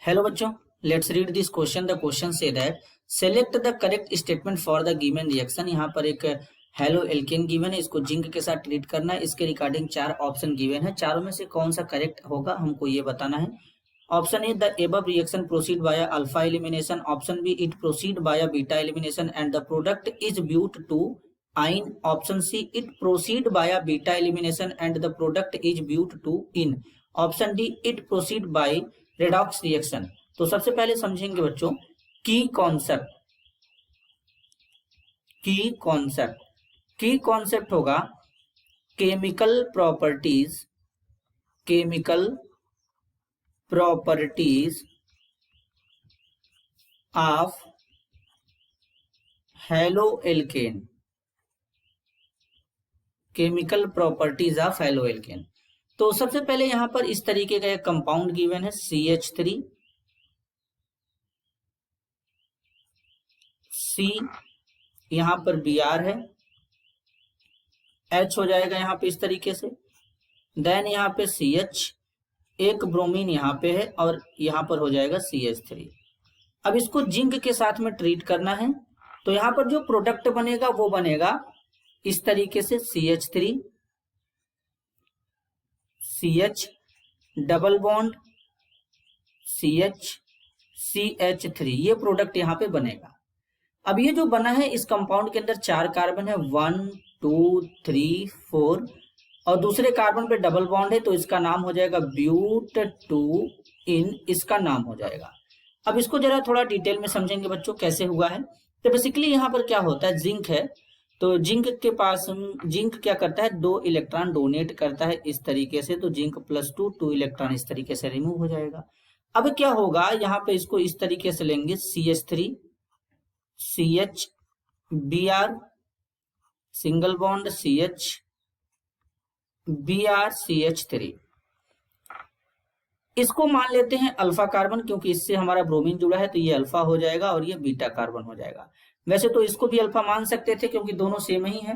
Hello बच्चों, let's read this question. The question say that select the correct statement for the given reaction. यहाँ पर एक halo alkane given है, इसको zinc के साथ ट्रीट करना है। इसके रिगार्डिंग 4 ऑप्शन गिवन है, चारों में से कौन सा करेक्ट होगा हमको ये बताना है। Option A the above reaction proceed by alpha elimination, option B it proceed by beta elimination and the product is bute two ene, option C it proceed by beta elimination and the product is bute two ene, option D it proceed by redox reaction. तो सबसे पहले समझेंगे बच्चों की concept होगा chemical properties of halo alkane, chemical properties of halo alkane. तो सबसे पहले यहां पर इस तरीके का एक कंपाउंड गिवन है CH3, C यहां पर Br है, H हो जाएगा यहां पे इस तरीके से, देन यहां पे CH, एक ब्रोमीन यहां पे है और यहां पर हो जाएगा CH3। अब इसको जिंक के साथ में ट्रीट करना है, तो यहां पर जो प्रोडक्ट बनेगा वो बनेगा इस तरीके से CH3 CH double bond CH CH3, ये प्रोडक्ट यहां पे बनेगा। अब ये जो बना है इस कंपाउंड के अंदर 4 कार्बन है, 1 2 3 4, और दूसरे कार्बन पे डबल बॉन्ड है, तो इसका नाम हो जाएगा ब्यूट टू इन, इसका नाम हो जाएगा। अब इसको जरा थोड़ा डिटेल में समझेंगे बच्चों कैसे हुआ है। तो बेसिकली यहाँ पर क्या होता है, जिंक है, तो जिंक के पास जिंक क्या करता है, 2 इलेक्ट्रॉन डोनेट करता है इस तरीके से, तो जिंक +2 2 इलेक्ट्रॉन इस तरीके से रिमूव हो जाएगा। अब क्या होगा, यहाँ पे इसको इस तरीके से लेंगे CH3 CH Br single bond CH Br CH3, इसको मान लेते हैं अल्फा कार्बन, क्योंकि इससे हमारा ब्रोमीन जुड़ा है तो ये अल्फा हो जाएगा और ये बीटा कार्बन हो जाएगा। वैसे तो इसको भी अल्फा मान सकते थे क्योंकि दोनों सेम ही है,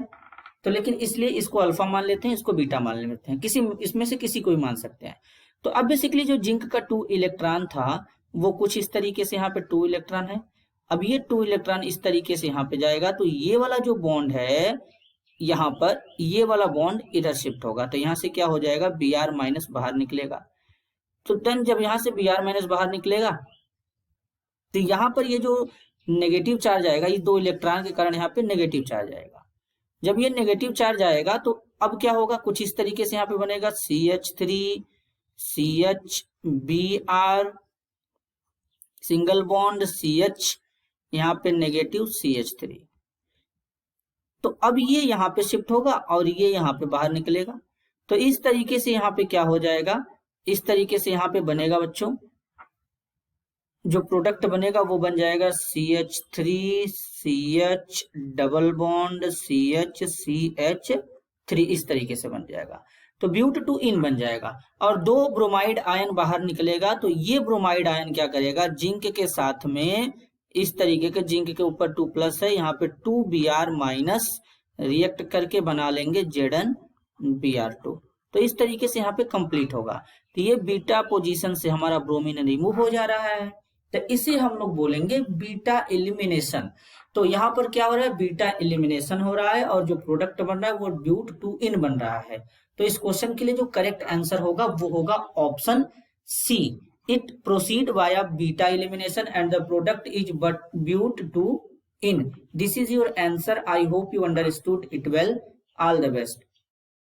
तो लेकिन इसलिए इसको अल्फा मान लेते हैं, इसको बीटा मान लेते हैं, किसी इसमें से किसी को भी मान सकते हैं। तो अब बेसिकली जो जिंक का 2 इलेक्ट्रॉन था वो कुछ इस तरीके से यहाँ पे 2 इलेक्ट्रॉन है। अब ये 2 इलेक्ट्रॉन इस तरीके से यहाँ पे जाएगा, तो ये वाला जो बॉन्ड है यहाँ पर, ये वाला बॉन्ड इधर शिफ्ट होगा, तो यहाँ से क्या हो जाएगा, Br- बाहर निकलेगा। तो देन जब यहां से Br- बाहर निकलेगा तो यहां पर ये जो नेगेटिव चार्ज आएगा, ये 2 इलेक्ट्रॉन के कारण यहाँ पे नेगेटिव चार्ज आएगा। जब ये नेगेटिव चार्ज आएगा तो अब क्या होगा, कुछ इस तरीके से यहाँ पे बनेगा CH3 CH Br single bond CH, यहाँ पे नेगेटिव CH3। तो अब ये यहाँ पे शिफ्ट होगा और ये यहाँ पे बाहर निकलेगा, तो इस तरीके से यहाँ पे क्या हो जाएगा, इस तरीके से यहाँ पे बनेगा बच्चों, जो प्रोडक्ट बनेगा वो बन जाएगा CH3 CH double bond CH CH3, इस तरीके से बन जाएगा, तो ब्यूट टू इन बन जाएगा और 2 ब्रोमाइड आयन बाहर निकलेगा। तो ये ब्रोमाइड आयन क्या करेगा, जिंक के साथ में इस तरीके के, जिंक के ऊपर 2+ है, यहाँ पे 2 Br- रिएक्ट करके बना लेंगे ZnBr2, तो इस तरीके से यहाँ पे कंप्लीट होगा। तो ये बीटा पोजीशन से हमारा ब्रोमीन रिमूव हो जा रहा है, तो इसे हम लोग बोलेंगे बीटा एलिमिनेशन। तो यहाँ पर क्या हो रहा है, बीटा एलिमिनेशन हो रहा है और जो प्रोडक्ट बन रहा है वो ब्यूट टू इन बन रहा है। तो इस क्वेश्चन के लिए जो करेक्ट आंसर होगा वो होगा option C, it proceed via beta elimination and the product is but bute two ene. This is your answer. I hope you understood it well. All the best.